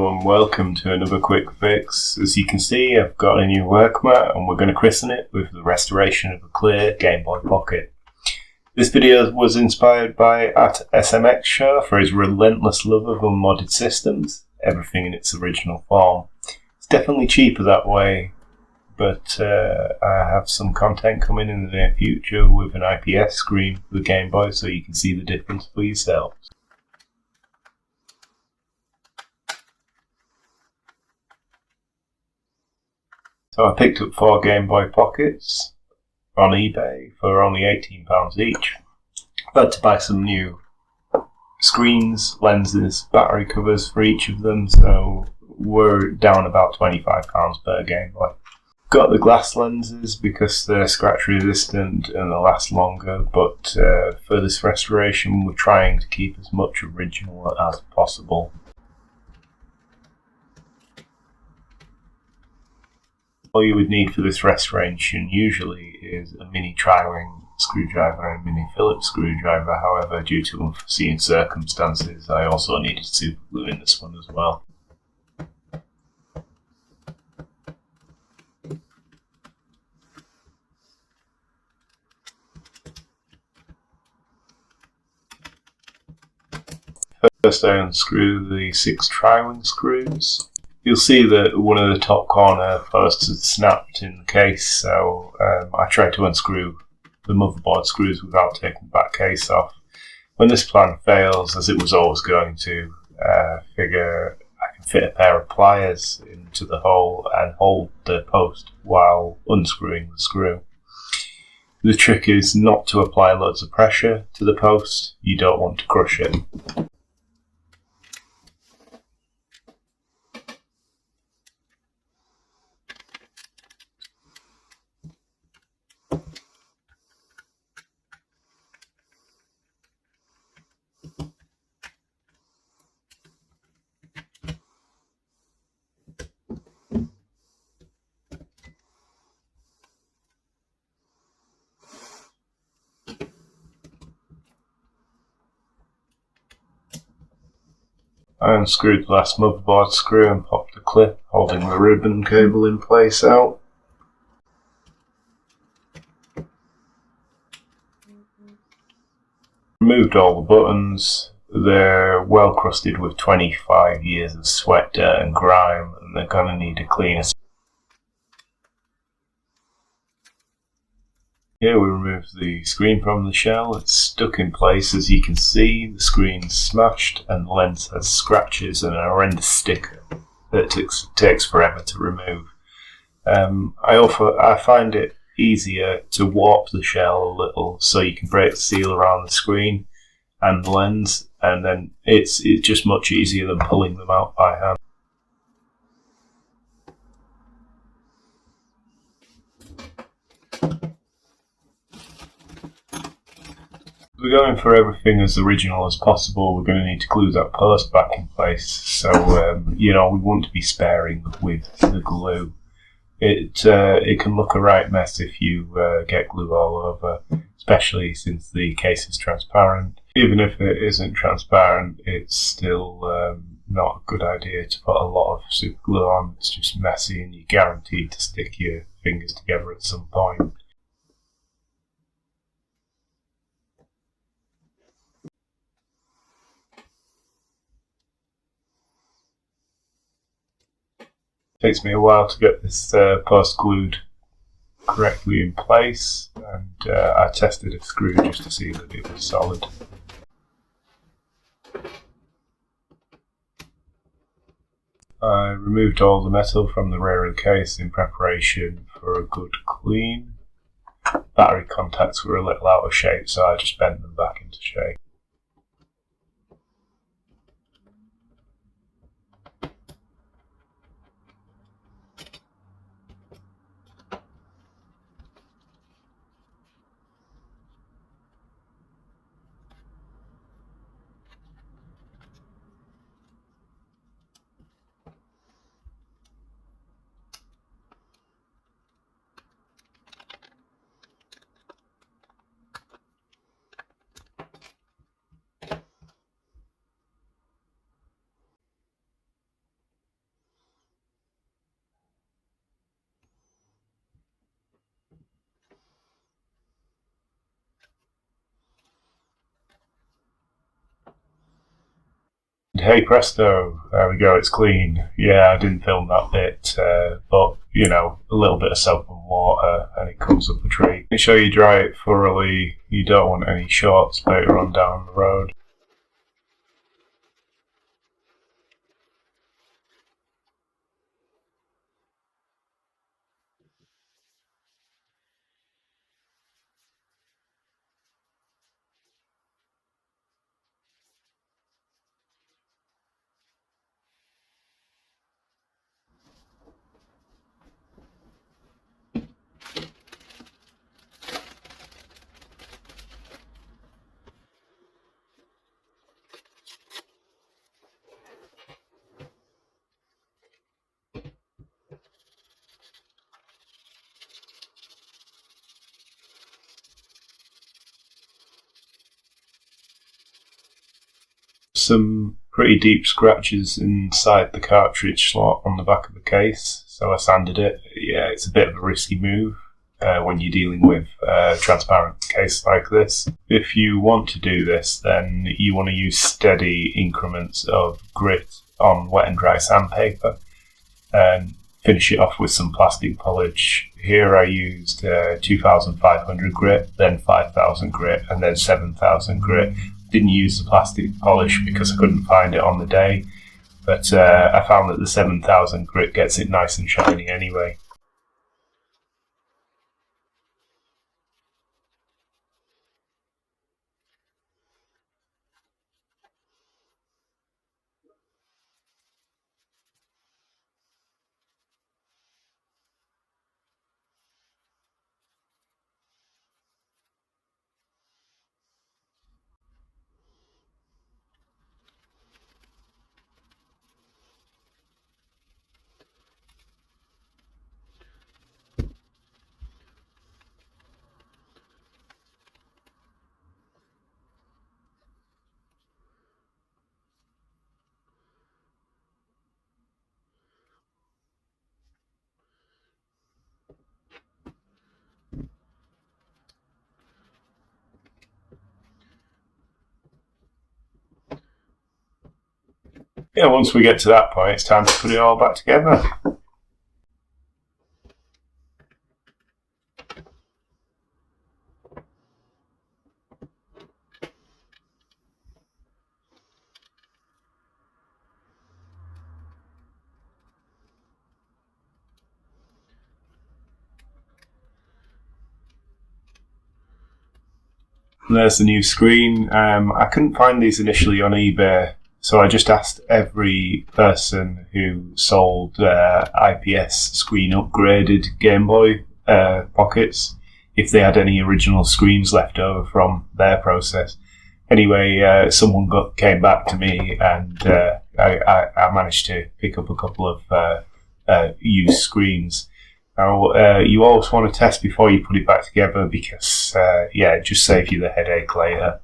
Hello and welcome to another quick fix. As you can see, I've got a new work mat and we're going to christen it with the restoration of a clear Game Boy Pocket. This video was inspired by @SMX Show for his relentless love of unmodded systems, everything in its original form. It's definitely cheaper that way, but I have some content coming in the near future with an IPS screen for the Game Boy so you can see the difference for yourselves. So I picked up 4 Game Boy Pockets on eBay for only £18 each. I had to buy some new screens, lenses, battery covers for each of them, so we're down about £25 per Game Boy. Got the glass lenses because they're scratch resistant and they last longer, but for this restoration we're trying to keep as much original as possible. All you would need for this restoration usually is a mini tri-ring screwdriver and a mini Phillips screwdriver. However, due to unforeseen circumstances, I also needed super glue in this one as well. First I unscrew the 6 tri-ring screws. You'll see that one of the top corner posts had snapped in the case, so I tried to unscrew the motherboard screws without taking the back case off. When this plan fails, as it was always going to, figure I can fit a pair of pliers into the hole and hold the post while unscrewing the screw. The trick is not to apply loads of pressure to the post, you don't want to crush it. I unscrewed the last motherboard screw and popped the clip holding the ribbon cable in place out. Removed all the buttons. They're well crusted with 25 years of sweat, dirt and grime, and they're going to need a cleaner. Here we removed the screen from the shell. It's stuck in place, as you can see. The screen's smashed and the lens has scratches and a horrendous sticker that takes forever to remove. I find it easier to warp the shell a little so you can break the seal around the screen and the lens, and then it's just much easier than pulling them out by hand. We're going for everything as original as possible. We're going to need to glue that post back in place, so we want to be sparing with the glue. It can look a right mess if you get glue all over, especially since the case is transparent. Even if it isn't transparent, it's still not a good idea to put a lot of super glue on. It's just messy and you're guaranteed to stick your fingers together at some point. It takes me a while to get this post glued correctly in place, and I tested a screw just to see that it was solid. I removed all the metal from the rear of the case in preparation for a good clean. Battery contacts were a little out of shape, so I just bent them back into shape. Hey presto, there we go, it's clean. Yeah, I didn't film that bit, but you know, a little bit of soap and water and it comes up a treat. Make sure you dry it thoroughly, you don't want any shorts later on down the road. Some pretty deep scratches inside the cartridge slot on the back of the case, so I sanded it. Yeah, it's a bit of a risky move when you're dealing with a transparent case like this. If you want to do this, then you want to use steady increments of grit on wet and dry sandpaper and finish it off with some plastic polish. Here I used 2,500 grit, then 5,000 grit, and then 7,000 grit. Didn't use the plastic polish because I couldn't find it on the day, but I found that the 7,000 grit gets it nice and shiny anyway. Yeah, once we get to that point, it's time to put it all back together. And there's the new screen. I couldn't find these initially on eBay, so I just asked every person who sold IPS screen upgraded Game Boy pockets if they had any original screens left over from their process. Anyway, someone came back to me, and I managed to pick up a couple of used screens. Now, you always want to test before you put it back together because, it just saves you the headache later.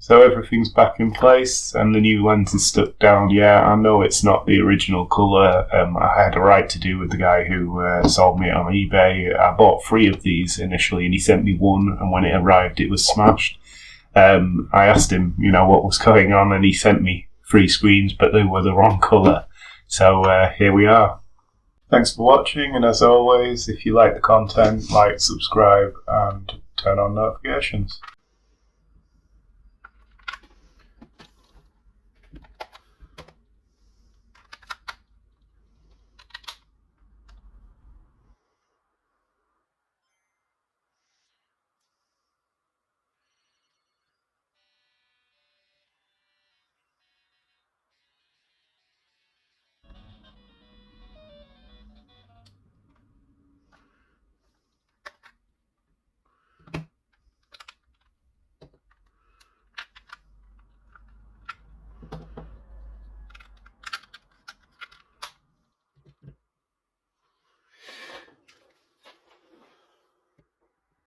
So everything's back in place and the new lens is stuck down. Yeah, I know it's not the original colour. I had a right to do with the guy who sold me it on eBay. I bought 3 of these initially and he sent me 1, and when it arrived it was smashed. I asked him, what was going on, and he sent me 3 screens, but they were the wrong colour. So here we are. Thanks for watching, and as always, if you like the content, like, subscribe and turn on notifications.